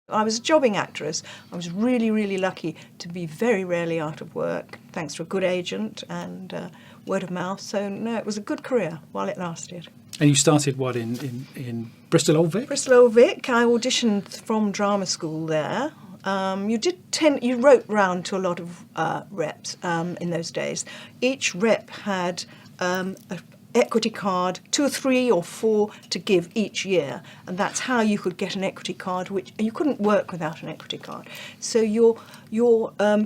I was a jobbing actress. I was really, really lucky to be very rarely out of work, thanks to a good agent and word of mouth. So, no, it was a good career while it lasted. And you started, what, in Bristol Old Vic? Bristol Old Vic. I auditioned from drama school there. You wrote round to a lot of reps in those days. Each rep had an equity card, 2 or 3 or 4 to give each year, and that's how you could get an equity card, which you couldn't work without an equity card. So your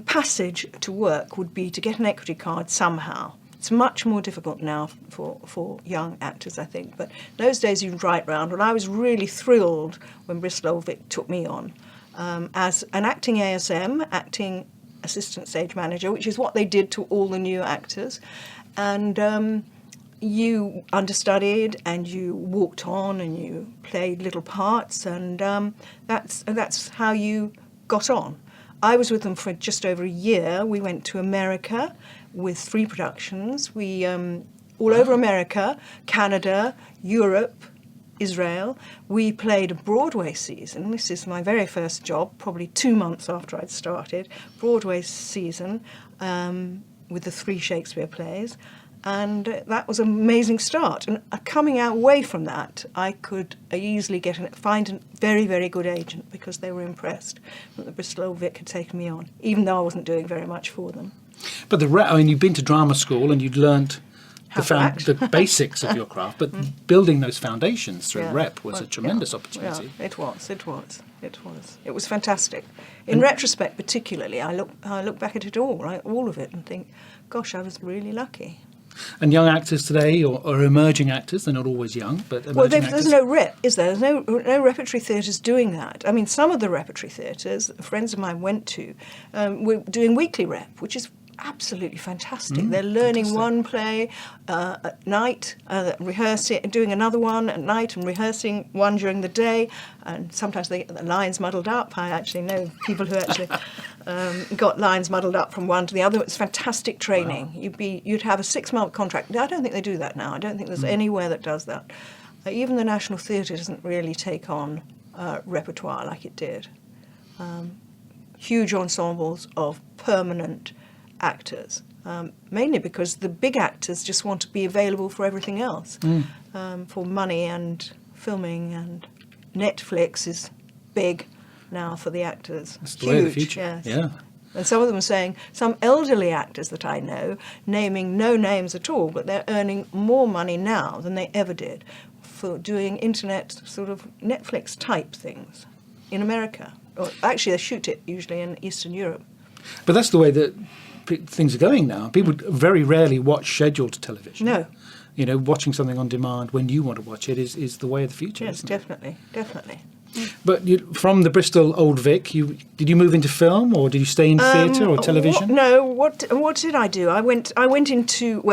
passage to work would be to get an equity card somehow. It's much more difficult now for young actors, I think, but those days you'd write round, and I was really thrilled when Bristol Old Vic took me on as an acting ASM, acting assistant stage manager, which is what they did to all the new actors, and you understudied and you walked on and you played little parts, and that's how you got on. I was with them for just over a year. We went to America with 3 productions. We all over America, Canada, Europe, Israel. We played a Broadway season. This is my very first job, probably 2 months after I'd started. Broadway season with the 3 Shakespeare plays. And that was an amazing start. And coming out away from that, I could easily find a very, very good agent because they were impressed that the Bristol Old Vic had taken me on, even though I wasn't doing very much for them. But you've been to drama school and you'd learnt the basics of your craft, but building those foundations through rep was a tremendous opportunity. Yeah, it was. It was fantastic. In retrospect, particularly, I look back at it all of it, and think, gosh, I was really lucky. And young actors today, or emerging actors, they're not always young, but emerging actors. There's no rep, is there? There's no repertory theatres doing that. I mean, some of the repertory theatres, friends of mine went to, were doing weekly rep, which is absolutely fantastic. They're learning one play at night, rehearsing, doing another one at night, and rehearsing one during the day. And sometimes they get the lines muddled up. I actually know people who actually got lines muddled up from one to the other. It's fantastic training. Wow. You'd have a 6-month contract. I don't think they do that now. I don't think there's anywhere that does that. Even the National Theatre doesn't really take on repertoire like it did. Huge ensembles of permanent actors, mainly because the big actors just want to be available for everything else, for money and filming, and Netflix is big now for the actors. It's the way of the future. Yes. Yeah. And some of them are saying, some elderly actors that I know, naming no names at all, but they're earning more money now than they ever did for doing internet sort of Netflix type things in America. Or actually, they shoot it usually in Eastern Europe. But that's the way that things are going now. People very rarely watch scheduled television. No. You know, watching something on demand when you want to watch it is the way of the future. Yes, definitely. But from the Bristol Old Vic, did you move into film, or did you stay in theatre or television? What did I do? I went into,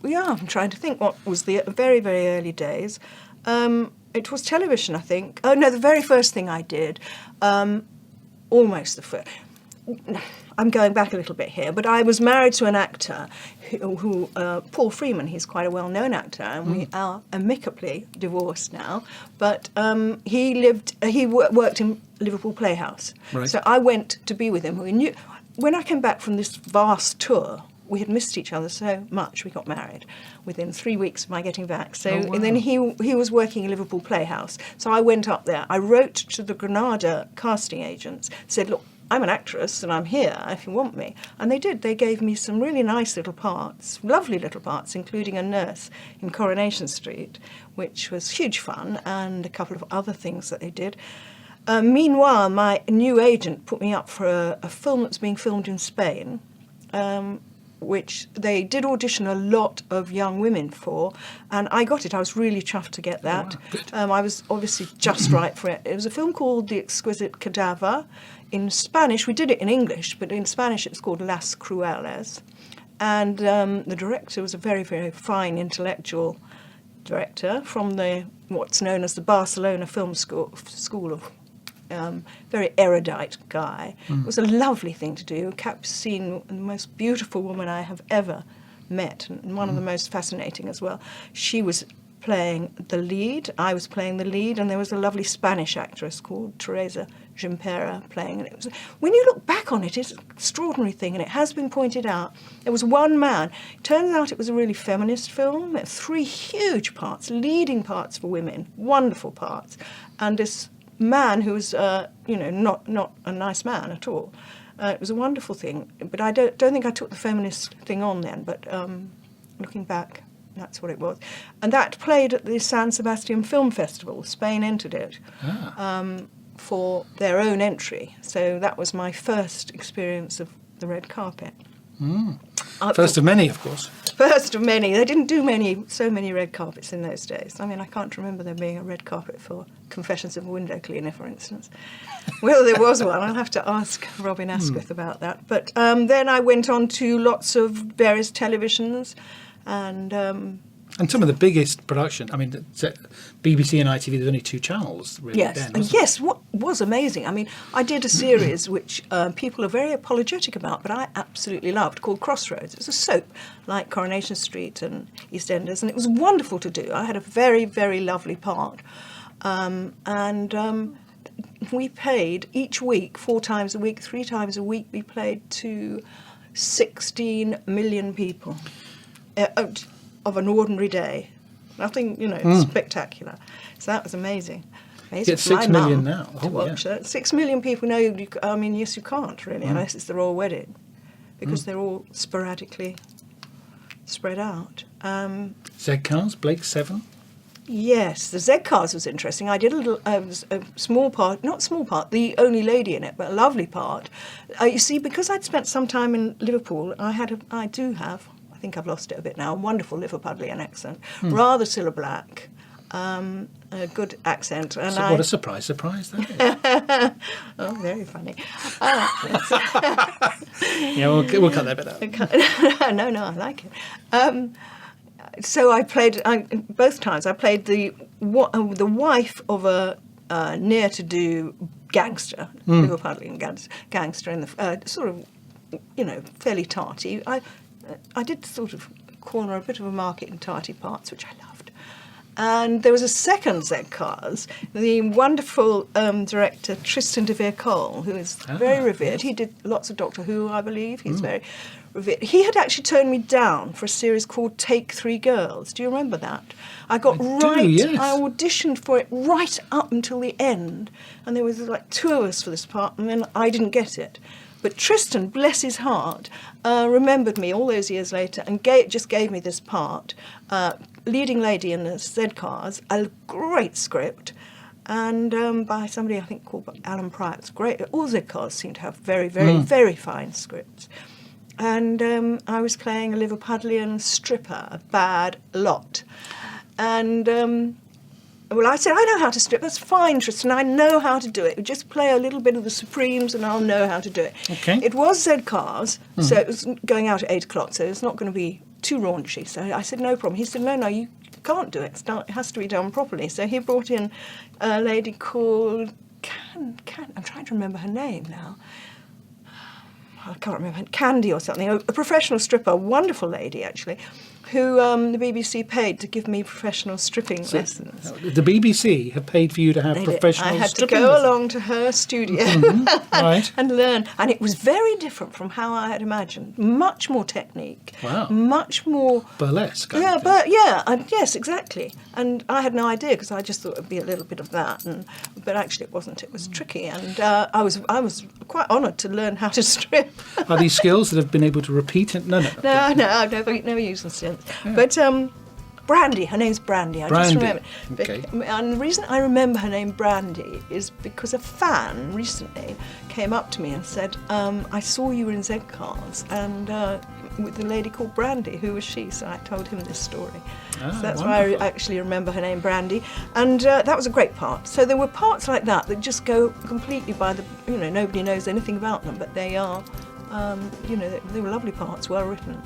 I'm trying to think what was the very, very early days. It was television, I think. Oh, no, the very first thing I did, almost the first. I'm going back a little bit here, but I was married to an actor who Paul Freeman. He's quite a well-known actor, and we are amicably divorced now. But he worked in Liverpool Playhouse, right. So I went to be with him. We knew when I came back from this vast tour, we had missed each other so much. We got married within 3 weeks of my getting back. So and then he was working in Liverpool Playhouse, so I went up there. I wrote to the Granada casting agents, said, look, I'm an actress and I'm here if you want me. And they did. They gave me some really nice little parts, lovely little parts, including a nurse in Coronation Street, which was huge fun, and a couple of other things that they did. Meanwhile, my new agent put me up for a film that's being filmed in Spain, which they did audition a lot of young women for, and I got it. I was really chuffed to get that. Oh, wow, I was obviously just right for it. It was a film called The Exquisite Cadaver. In Spanish, we did it in English, but in Spanish it was called Las Crueles. And the director was a very, very fine intellectual director from what's known as the Barcelona Film School of very erudite guy. It was a lovely thing to do. Capucine, the most beautiful woman I have ever met, and one of the most fascinating as well. She was playing the lead, I was playing the lead, and there was a lovely Spanish actress called Teresa Gimpera playing. And it was, when you look back on it, it's an extraordinary thing, and it has been pointed out. There was one man. It turns out it was a really feminist film. It had 3 huge parts, leading parts for women, wonderful parts. And this man who was, not a nice man at all. It was a wonderful thing. But I don't think I took the feminist thing on then, but looking back, that's what it was. And that played at the San Sebastian Film Festival. Spain entered it. For their own entry. So that was my first experience of the red carpet. First of many, of course. First of many. They didn't do so many red carpets in those days. I mean, I can't remember there being a red carpet for Confessions of a Window Cleaner, for instance. Whether there was one, I'll have to ask Robin Asquith about that. But then I went on to lots of various televisions and some of the biggest production, I mean, BBC and ITV, there's only 2 channels really then, wasn't yes, what was amazing. I mean, I did a series which people are very apologetic about, but I absolutely loved, called Crossroads. It was a soap like Coronation Street and EastEnders, and it was wonderful to do. I had a very, very lovely part. We played each week, 4 times a week, 3 times a week, we played to 16 million people. Of an ordinary day. Nothing, spectacular. So that was amazing. Get 6 million now. Watch that. 6 million people know, yes, you can't really, unless it's the royal wedding, because they're all sporadically spread out. Z-Cars, Blake 7? Yes, the Z-Cars was interesting. I did a small part, the only lady in it, but a lovely part. You see, because I'd spent some time in Liverpool, I think I've lost it a bit now, a wonderful Liverpudlian accent, rather Cilla Black, a good accent. And what a surprise that is. Oh, very funny. Yeah, we'll cut that bit out. No, I like it. So I played, both times, I played the wife of a near-to-do gangster, Liverpudlian gangster, in the sort of, fairly tarty. I did sort of corner a bit of a market in tarty parts, which I loved. And there was a second Z-Cars, the wonderful director Tristan de Vere-Cole, who is very revered. He did lots of Doctor Who, I believe. He's very revered. He had actually turned me down for a series called Take 3 Girls. Do you remember that? I auditioned for it right up until the end, and there was like 2 of us for this part, and then I didn't get it. But Tristan, bless his heart, remembered me all those years later and just gave me this part, leading lady in the Z-Cars, a great script, and by somebody I think called Alan Pryor. It's great. All Z-Cars seem to have very, very, very fine scripts. And I was playing a Liverpudlian stripper, a bad lot. And I said, I know how to strip. That's fine, Tristan. I know how to do it. Just play a little bit of the Supremes and I'll know how to do it. Okay. It was Z-Cars, so it was going out at 8 o'clock, so it's not going to be too raunchy. So I said, no problem. He said, no, you can't do it. It has to be done properly. So he brought in a lady called I'm trying to remember her name now. I can't remember, Candy or something, a professional stripper, a wonderful lady actually, who the BBC paid to give me professional stripping lessons. The BBC have paid for you to have professional I had stripping to go lessons. along to her studio Right. and learn. And it was very different from how I had imagined. Much more technique. Wow. Much more... burlesque. Yes, exactly. And I had no idea because I just thought it would be a little bit of that. But actually it wasn't. It was tricky. And I was quite honoured to learn how to strip. Are these skills that have been able to repeat it? No, I've never used them since. Yeah. But Brandy, her name's Brandy. I just remember. Okay. And the reason I remember her name Brandy is because a fan recently came up to me and said, I saw you in Z-Cars and with a lady called Brandy. Who was she? So I told him this story. So that's why I actually remember her name Brandy. And that was a great part. So there were parts like that just go completely by the, nobody knows anything about them, but they are, they were lovely parts, well written.